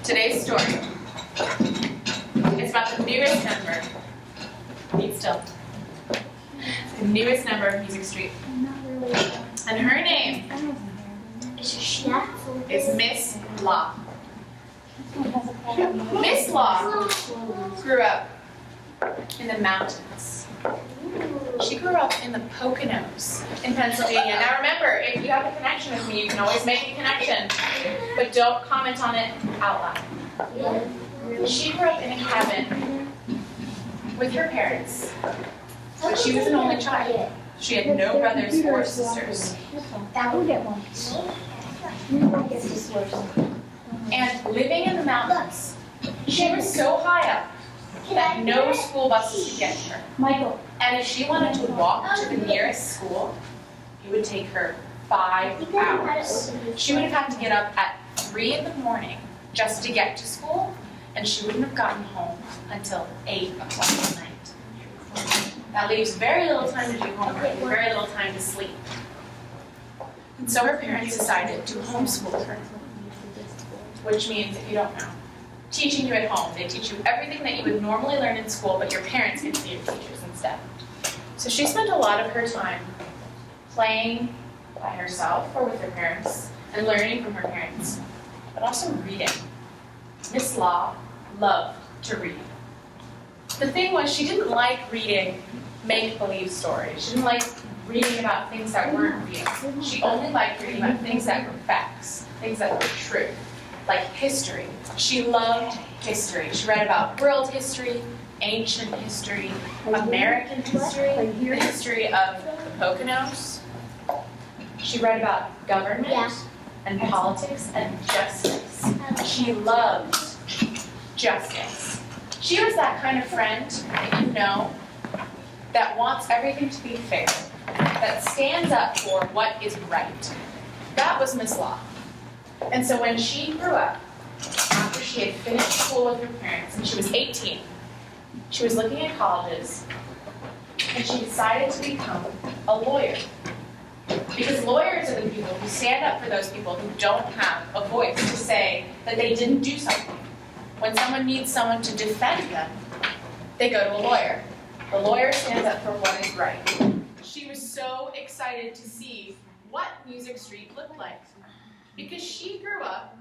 Today's story is about the newest member. Be still. The newest member of Music Street. And her name is Miss Law. Miss Law grew up in the mountains. She grew up in the Poconos in Pennsylvania. Now remember, if you have a connection with me, you can always make a connection, but don't comment on it out loud. She grew up in a cabin with her parents, but she was an only child. She had no brothers or sisters. And living in the mountains, she was so high up that no school buses could get to her. And if she wanted to walk to the nearest school, it would take her 5 hours. She would have had to get up at 3 in the morning just to get to school, and she wouldn't have gotten home until 8 o'clock at night. That leaves very little time to do homework and very little time to sleep. And so her parents decided to homeschool her, which means, if you don't know, teaching you at home. They teach you everything that you would normally learn in school, but your parents get to be your teachers instead. So she spent a lot of her time playing by herself or with her parents and learning from her parents, but also reading. Miss Law loved to read. The thing was, she didn't like reading make-believe stories. She didn't like reading about things that weren't real. She only liked reading about things that were facts, things that were true, like history. She loved history. She read about world history, ancient history, American history, the history of the Poconos. She read about government and politics and justice. She loved justice. She was that kind of friend that you know that wants everything to be fair, that stands up for what is right. That was Miss Law. And so when she grew up, after she had finished school with her parents, and she was 18, she was looking at colleges, and she decided to become a lawyer. Because lawyers are the people who stand up for those people who don't have a voice to say that they didn't do something. When someone needs someone to defend them, they go to a lawyer. The lawyer stands up for what is right. She was so excited to see what Music Street looked like, because she grew up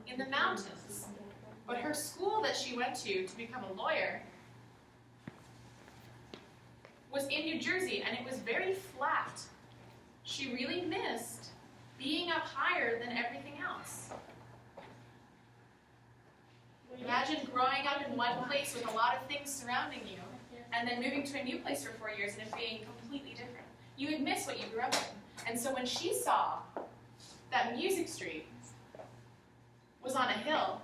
in the mountains. But her school that she went to become a lawyer was in New Jersey, and it was very flat. She really missed being up higher than everything else. Imagine growing up in one place with a lot of things surrounding you, and then moving to a new place for 4 years and it being completely different. You would miss what you grew up in. And so when she saw that Music Street was on a hill,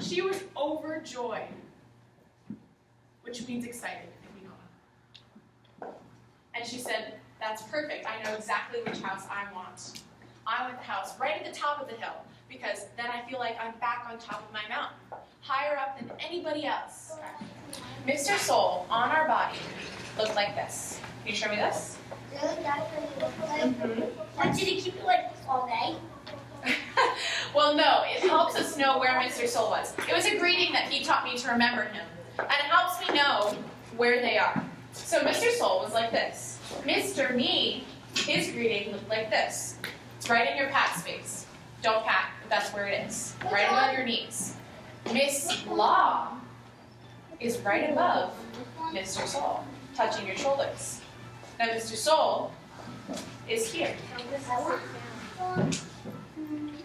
she was overjoyed, which means excited, if you know. And she said, "That's perfect. I know exactly which house I want. I want the house right at the top of the hill, because then I feel like I'm back on top of my mountain, higher up than anybody else." Mr. Soul on our body looked like this. Can you show me this? What, did he keep it like all day? Well, no, it helps us know where Mr. Soul was. It was a greeting that he taught me to remember him, and it helps me know where they are. So Mr. Soul was like this. Mr. Me, his greeting looked like this. It's right in your pat space. Don't pat, but that's where it is. Right above your knees. Miss Law is right above Mr. Soul, touching your shoulders. Now Mr. Soul is here.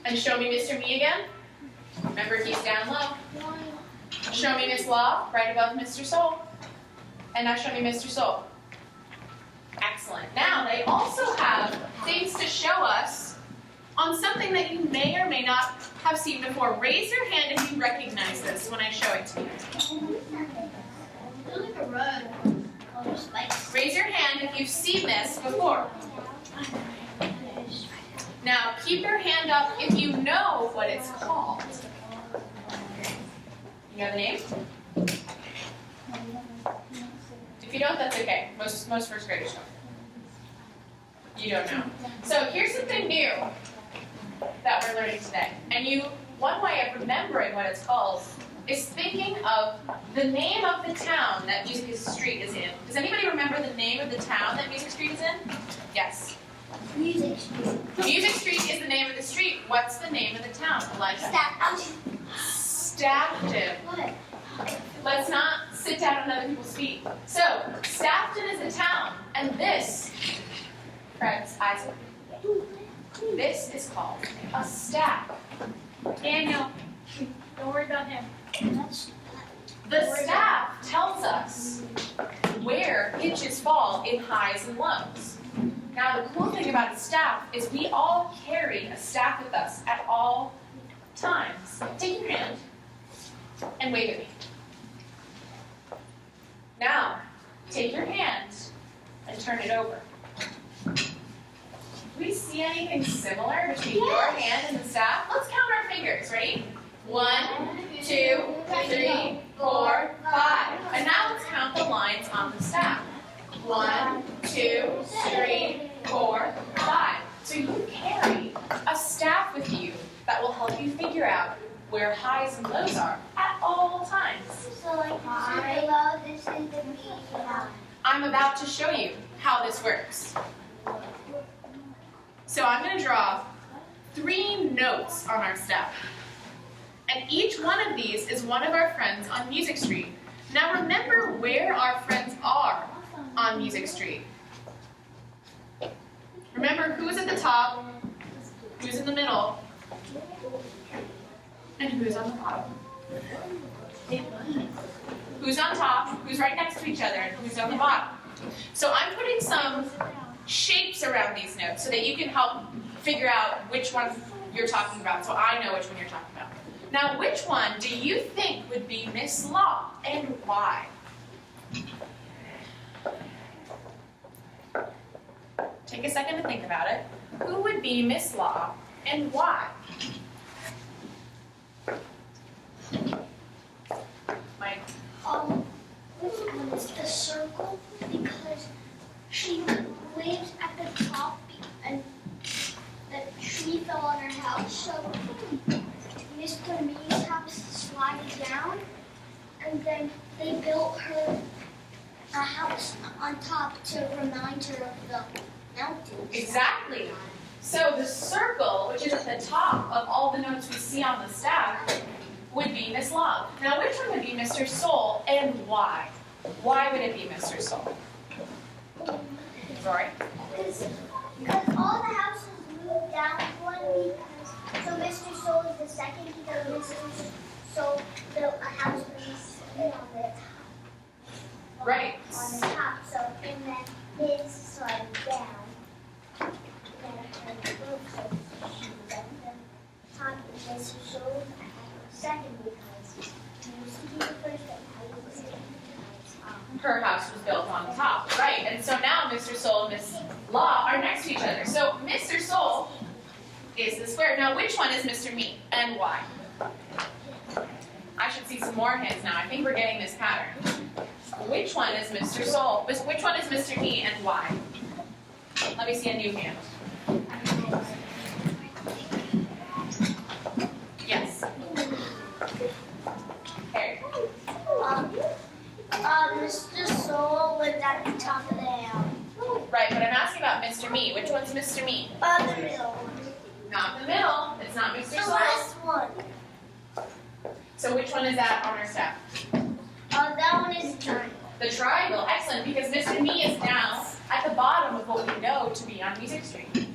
And show me Mr. Me again. Remember, he's down low. Show me Miss Law, right above Mr. Soul. And now show me Mr. Soul. Excellent. Now they also have things to show us on something that you may or may not have seen before. Raise your hand if you recognize this when I show it to you. It's like a road. Oh, spikes. Raise your hand if you've seen this before. Now keep your hand up if you know what it's called. You know the name? If you don't, that's okay. Most first graders don't. You don't know. So here's something new that we're learning today. And you one way of remembering what it's called is thinking of the name of the town that Music Street is in. Does anybody remember the name of the town that Music Street is in? Yes. Music Street. Music Street is the name of the street. What's the name of the town, Elijah? Stafton. What? Let's not sit down on other people's feet. So, Stafton is a town, and this, friends, Isaac, this is called a staff. Daniel, don't worry about him. The staff tells us where pitches fall in highs and lows. Now, the cool thing about a staff is we all carry a staff with us at all times. Take your hand and wave at me. Now, take your hand and turn it over. Do we see anything similar between your hand and the staff? Let's count our fingers. Ready? 1, 2, 3, 4, 5. And now let's count the lines on the staff. 1, 2, 3, 4, 5. So you carry a staff with you that will help you figure out where highs and lows are at all times. So like below, this is the beginning. I'm about to show you how this works. So I'm going to draw 3 notes on our staff. And each one of these is one of our friends on Music Street. Now remember where our friends are on Music Street. Remember who's at the top, who's in the middle, and who's on the bottom. Who's on top, who's right next to each other, and who's on the bottom. So I'm putting some shapes around these notes so that you can help figure out which one you're talking about, so I know which one you're talking about. Now, which one do you think would be Miss Law, and why? Take a second to think about it. Who would be Miss Law, and why? Mike? Which one is the circle? Because she lives at the top and the tree fell on her house, so Mr. Mee's house slided down, and then they built her a house on top to remind her of the mountains. Exactly. So the circle, which is at the top of all the notes we see on the staff, would be Miss Law. Now, which one would be Mr. Soul, and why? Why would it be Mr. Soul? Sorry? Because all the houses moved down one because, so Mr. Soul is the second because Mr. Soul built a house on the top. Right. On the top, so, and then his slid down. And then her roof, so she was at the top, and Mr. Soul second because he was the first and I was second because Her house was built on top, right? And so now Mr. Soul and Miss Law are next to each other. So Mr. Soul is the square. Now, which one is Mr. Me, and why? I should see some more hands now. I think we're getting this pattern. Which one is Mr. Soul? Which one is Mr. Me, and why? Let me see a new hand. Yes. Harry. Mr. Soul was at the top of the hill. Right, but I'm asking about Mr. Me. Which one's Mr. Me? The middle. Not the middle. It's not Mr. The Soul. last one. So which one is that on our staff? That one is triangle. The triangle. Excellent, because Mr. Me is now at the bottom of what we know to be on Music Street.